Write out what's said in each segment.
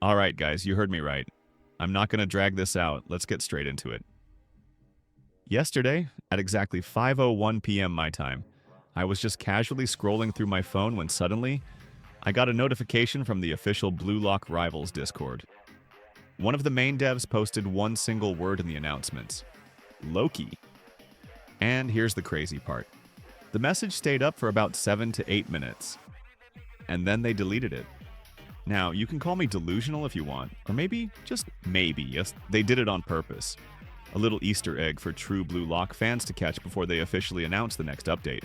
Alright guys, you heard me right. I'm not going to drag this out, let's get straight into it. Yesterday, at exactly 5:01 p.m. my time, I was just casually scrolling through my phone when suddenly, I got a notification from the official Blue Lock Rivals Discord. One of the main devs posted one single word in the announcements: Loki. And here's the crazy part. The message stayed up for about 7 to 8 minutes. And then they deleted it. Now, you can call me delusional if you want, or maybe, just maybe, yes, they did it on purpose. A little Easter egg for true Blue Lock fans to catch before they officially announce the next update.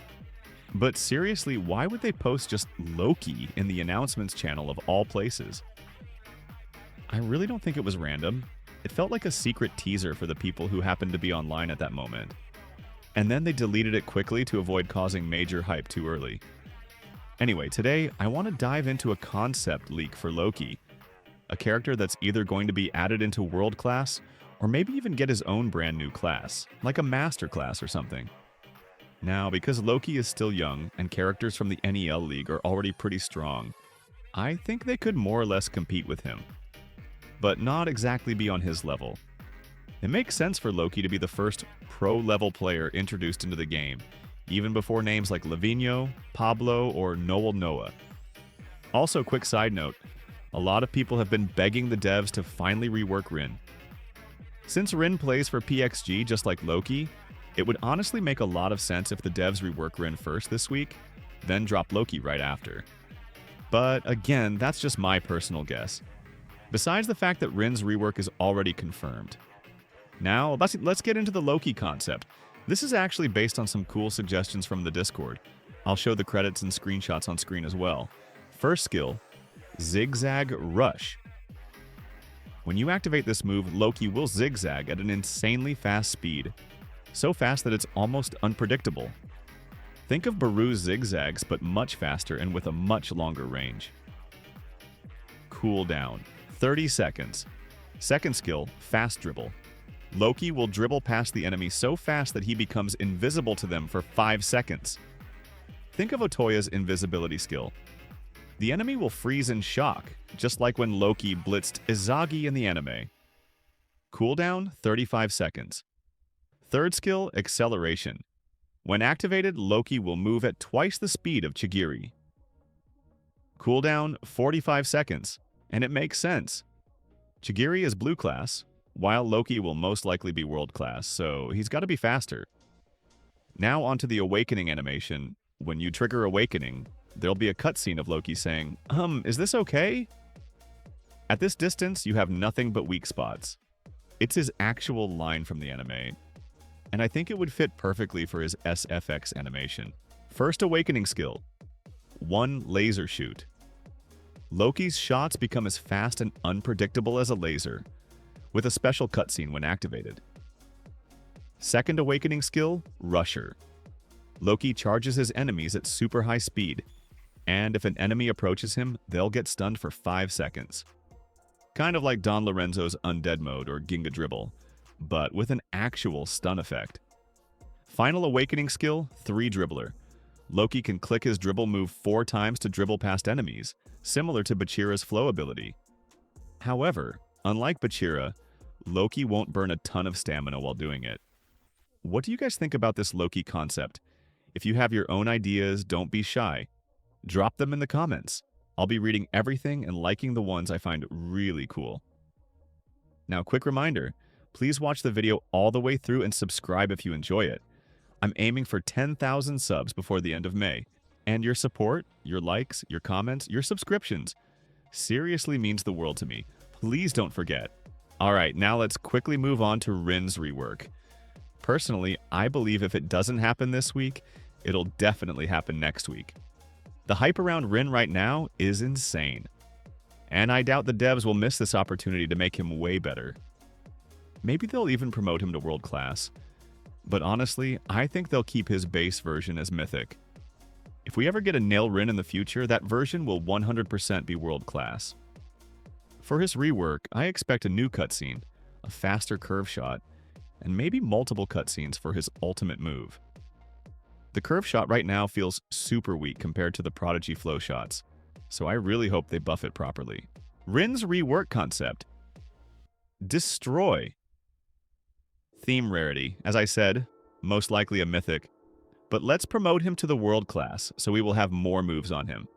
But seriously, why would they post just Loki in the announcements channel of all places? I really don't think it was random. It felt like a secret teaser for the people who happened to be online at that moment. And then they deleted it quickly to avoid causing major hype too early. Anyway, today I want to dive into a concept leak for Loki, a character that's either going to be added into World Class or maybe even get his own brand new class, like a Master Class or something. Now, because Loki is still young and characters from the NEL League are already pretty strong, I think they could more or less compete with him, but not exactly be on his level. It makes sense for Loki to be the first pro-level player introduced into the game, even before names like Lavinho, Pablo, or Noel Noah. Also, quick side note, a lot of people have been begging the devs to finally rework Rin. Since Rin plays for PXG just like Loki, it would honestly make a lot of sense if the devs rework Rin first this week, then drop Loki right after. But again, that's just my personal guess. Besides the fact that Rin's rework is already confirmed. Now, let's get into the Loki concept. This is actually based on some cool suggestions from the Discord. I'll show the credits and screenshots on screen as well. First skill, Zigzag Rush. When you activate this move, Loki will zigzag at an insanely fast speed. So fast that it's almost unpredictable. Think of Baru's zigzags, but much faster and with a much longer range. Cooldown, 30 seconds. Second skill, Fast Dribble. Loki will dribble past the enemy so fast that he becomes invisible to them for 5 seconds. Think of Otoya's invisibility skill. The enemy will freeze in shock, just like when Loki blitzed Izagi in the anime. Cooldown, 35 seconds. Third skill, Acceleration. When activated, Loki will move at twice the speed of Chigiri. Cooldown, 45 seconds. And it makes sense. Chigiri is blue class, while Loki will most likely be world class, so he's got to be faster. Now onto the Awakening animation. When you trigger Awakening, there'll be a cutscene of Loki saying, is this okay? At this distance, you have nothing but weak spots. It's his actual line from the anime, and I think it would fit perfectly for his SFX animation. First Awakening skill, 1 Laser Shoot. Loki's shots become as fast and unpredictable as a laser, with a special cutscene when activated. Second Awakening skill, Rusher. Loki charges his enemies at super high speed, and if an enemy approaches him, they'll get stunned for 5 seconds. Kind of like Don Lorenzo's Undead Mode or Ginga Dribble, but with an actual stun effect. Final Awakening skill, 3 Dribbler. Loki can click his dribble move 4 times to dribble past enemies, similar to Bachira's flow ability. However, unlike Bachira, Loki won't burn a ton of stamina while doing it. What do you guys think about this Loki concept? If you have your own ideas, don't be shy. Drop them in the comments. I'll be reading everything and liking the ones I find really cool. Now, quick reminder, please watch the video all the way through and subscribe if you enjoy it. I'm aiming for 10,000 subs before the end of May, and your support, your likes, your comments, your subscriptions seriously means the world to me. Please don't forget. Alright, now let's quickly move on to Rin's rework. Personally, I believe if it doesn't happen this week, it'll definitely happen next week. The hype around Rin right now is insane, and I doubt the devs will miss this opportunity to make him way better. Maybe they'll even promote him to world class, but honestly, I think they'll keep his base version as mythic. If we ever get a NEL Rin in the future, that version will 100% be world class. For his rework, I expect a new cutscene, a faster curve shot, and maybe multiple cutscenes for his ultimate move. The curve shot right now feels super weak compared to the Prodigy flow shots, so I really hope they buff it properly. Rin's rework concept. Destroy. Theme rarity. As I said, most likely a mythic. But let's promote him to the world class, so we will have more moves on him.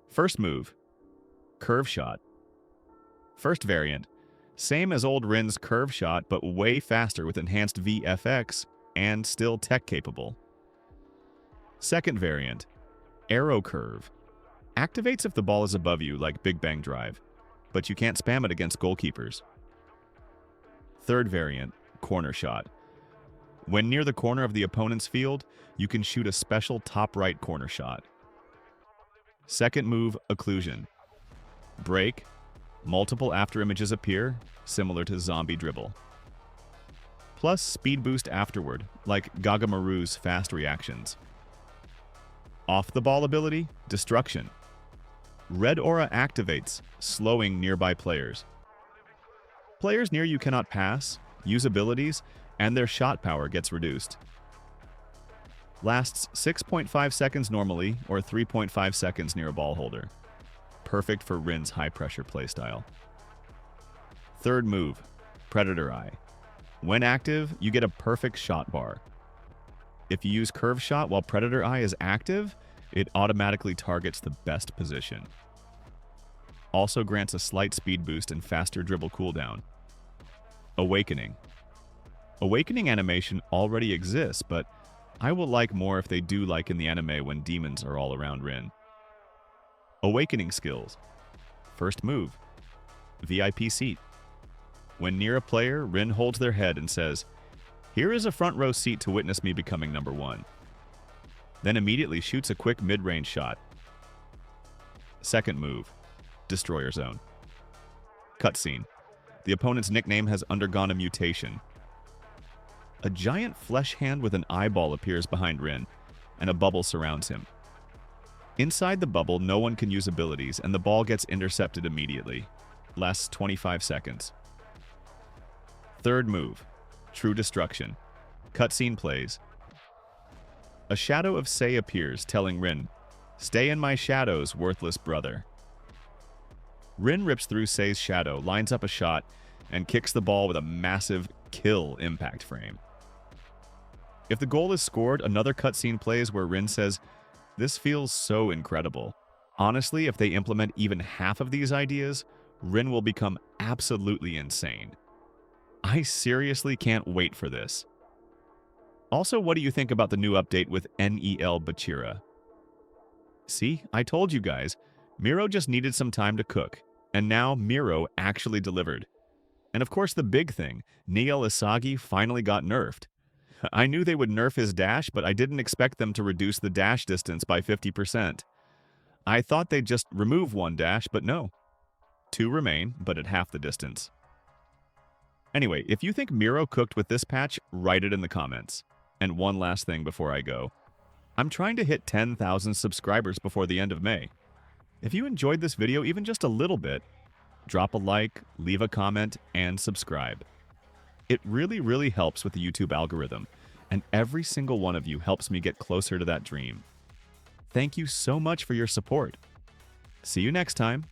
First move. Curve shot. First variant. Same as old Rin's curve shot, but way faster with enhanced VFX and still tech capable. Second variant. Arrow curve. Activates if the ball is above you, like Big Bang Drive, but you can't spam it against goalkeepers. Third variant. Corner shot. When near the corner of the opponent's field, you can shoot a special top right corner shot. Second move, occlusion. Break. Multiple afterimages appear, similar to zombie dribble. Plus speed boost afterward, like Gagamaru's fast reactions. Off the ball ability, destruction. Red aura activates, slowing nearby players. Players near you cannot pass, use abilities, and their shot power gets reduced. Lasts 6.5 seconds normally, or 3.5 seconds near a ball holder. Perfect for Rin's high-pressure playstyle. Third move, Predator Eye. When active, you get a perfect shot bar. If you use Curve Shot while Predator Eye is active, it automatically targets the best position. Also grants a slight speed boost and faster dribble cooldown. Awakening. Awakening animation already exists, but I will like more if they do like in the anime when demons are all around Rin. Awakening skills. First move. VIP seat. When near a player, Rin holds their head and says, "Here is a front row seat to witness me becoming number 1. Then immediately shoots a quick mid-range shot. Second move. Destroyer zone. Cutscene. The opponent's nickname has undergone a mutation. A giant flesh hand with an eyeball appears behind Rin, and a bubble surrounds him. Inside the bubble, no one can use abilities, and the ball gets intercepted immediately. Lasts 25 seconds. Third move. True Destruction. Cutscene plays. A shadow of Sei appears, telling Rin, "Stay in my shadows, worthless brother." Rin rips through Sei's shadow, lines up a shot, and kicks the ball with a massive kill impact frame. If the goal is scored, another cutscene plays where Rin says, "This feels so incredible. Honestly, if they implement even half of these ideas, Rin will become absolutely insane. I seriously can't wait for this." Also, what do you think about the new update with NEL Bachira? See, I told you guys, Miro just needed some time to cook, and now Miro actually delivered. And of course the big thing, Neil Isagi finally got nerfed. I knew they would nerf his dash, but I didn't expect them to reduce the dash distance by 50%. I thought they'd just remove one dash, but no. 2 remain, but at half the distance. Anyway, if you think Miro cooked with this patch, write it in the comments. And one last thing before I go. I'm trying to hit 10,000 subscribers before the end of May. If you enjoyed this video even just a little bit, drop a like, leave a comment, and subscribe. It really helps with the YouTube algorithm, and every single one of you helps me get closer to that dream. Thank you so much for your support. See you next time.